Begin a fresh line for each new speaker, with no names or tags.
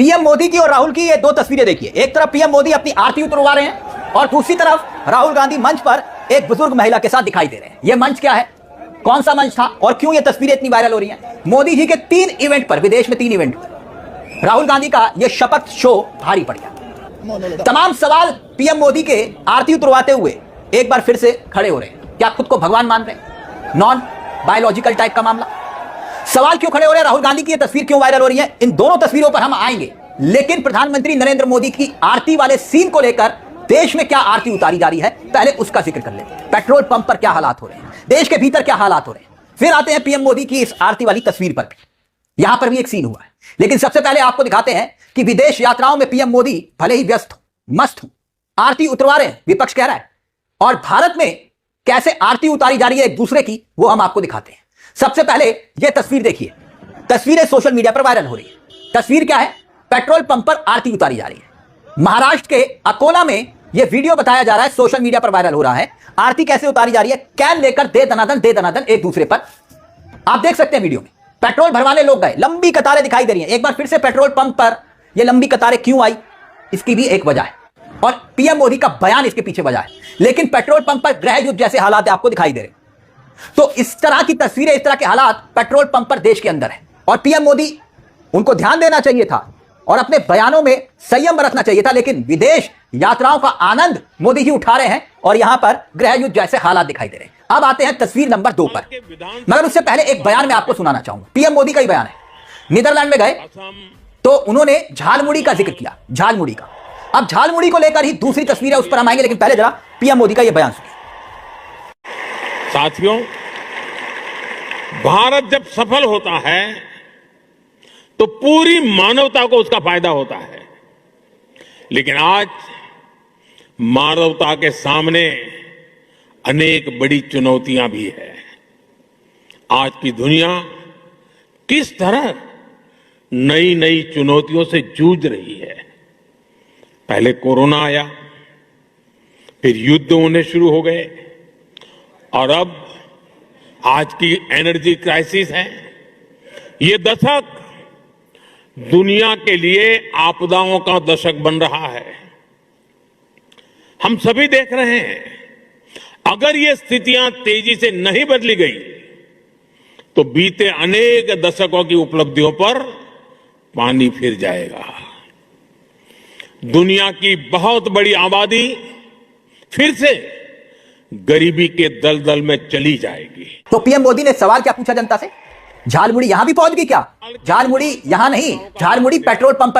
PM Modi की और राहुल की ये दो तस्वीरें देखिए। एक तरफ पीएम मोदी अपनी आरती उतरवा रहे हैं और दूसरी तरफ राहुल गांधी मंच पर एक बुजुर्ग महिला के साथ दिखाई दे रहे हैं। यह मंच क्या है, कौन सा मंच था और क्यों ये तस्वीरें इतनी वायरल हो रही हैं? मोदी जी के 3 इवेंट पर, विदेश में 3 इवेंट, राहुल गांधी का यह शपथ शो भारी पड़ गया। तमाम सवाल पीएम मोदी के आरती उतरवाते हुए एक बार फिर से खड़े हो रहे हैं। क्या खुद को भगवान मान रहे हैं? नॉन बायोलॉजिकल टाइप का मामला। सवाल क्यों खड़े हो रहे हैं? राहुल गांधी की ये तस्वीर क्यों वायरल हो रही है? इन दोनों तस्वीरों पर हम आएंगे, लेकिन प्रधानमंत्री नरेंद्र मोदी की आरती वाले सीन को लेकर देश में क्या आरती उतारी जा रही है, पहले उसका जिक्र कर लेते हैं। पेट्रोल पंप पर क्या हालात हो रहे हैं, देश के भीतर क्या हालात हो रहे हैं, फिर आते हैं पीएम मोदी की इस आरती वाली तस्वीर पर भी। यहां पर भी एक सीन हुआ है, लेकिन सबसे पहले आपको दिखाते हैं कि विदेश यात्राओं में पीएम मोदी भले ही व्यस्त हो, मस्त हो, आरती उतरवा रहे हैं, विपक्ष कह रहा है, और भारत में कैसे आरती उतारी जा रही है एक दूसरे की, वो हम आपको दिखाते हैं। सबसे पहले यह तस्वीर देखिए। तस्वीरें सोशल मीडिया पर वायरल हो रही है। तस्वीर क्या है? पेट्रोल पंप पर आरती उतारी जा रही है। महाराष्ट्र के अकोला में यह वीडियो बताया जा रहा है, सोशल मीडिया पर वायरल हो रहा है। आरती कैसे उतारी जा रही है? कैन लेकर दे दनादन एक दूसरे पर। आप देख सकते हैं वीडियो में पेट्रोल भरवाने लोग गए, लंबी कतारें दिखाई दे रही हैं। एक बार फिर से पेट्रोल पंप पर यह लंबी कतारें क्यों आई, इसकी भी एक वजह है और पीएम मोदी का बयान इसके पीछे वजह है। लेकिन पेट्रोल पंप पर गृह युद्ध जैसे हालात आपको दिखाई दे रहे हैं। तो इस तरह की तस्वीरें, इस तरह के हालात पेट्रोल पंप पर देश के अंदर है, और पीएम मोदी, उनको ध्यान देना चाहिए था और अपने बयानों में संयम बरतना चाहिए था। लेकिन विदेश यात्राओं का आनंद मोदी जी उठा रहे हैं और यहां पर गृह युद्ध जैसे हालात दिखाई दे रहे हैं। अब आते हैं तस्वीर नंबर 2 पर, मगर उससे पहले एक बयान मैं आपको सुनाना चाहूंगा। पीएम मोदी का ही बयान है। नीदरलैंड में गए तो उन्होंने झालमुड़ी का जिक्र किया, झालमुड़ी का। अब झालमुड़ी को लेकर ही दूसरी तस्वीर है, उस पर हम आएंगे, लेकिन पहले जरा पीएम मोदी का यह बयान सुनिए।
साथियों, भारत जब सफल होता है तो पूरी मानवता को उसका फायदा होता है, लेकिन आज मानवता के सामने अनेक बड़ी चुनौतियां भी है। आज की दुनिया किस तरह नई नई चुनौतियों से जूझ रही है। पहले कोरोना आया, फिर युद्ध होने शुरू हो गए, और अब आज की एनर्जी क्राइसिस है। ये दशक दुनिया के लिए आपदाओं का दशक बन रहा है। हम सभी देख रहे हैं, अगर ये स्थितियां तेजी से नहीं बदली गई तो बीते अनेक दशकों की उपलब्धियों पर पानी फिर जाएगा। दुनिया की बहुत बड़ी आबादी फिर से गरीबी के दलदल में चली जाएगी।
तो पीएम मोदी ने सवाल क्या पूछा जनता से? झालमुड़ी यहां भी पहुंच गई क्या? झालमुड़ी यहां नहीं, झालमुड़ी पेट्रोल पंप पर भी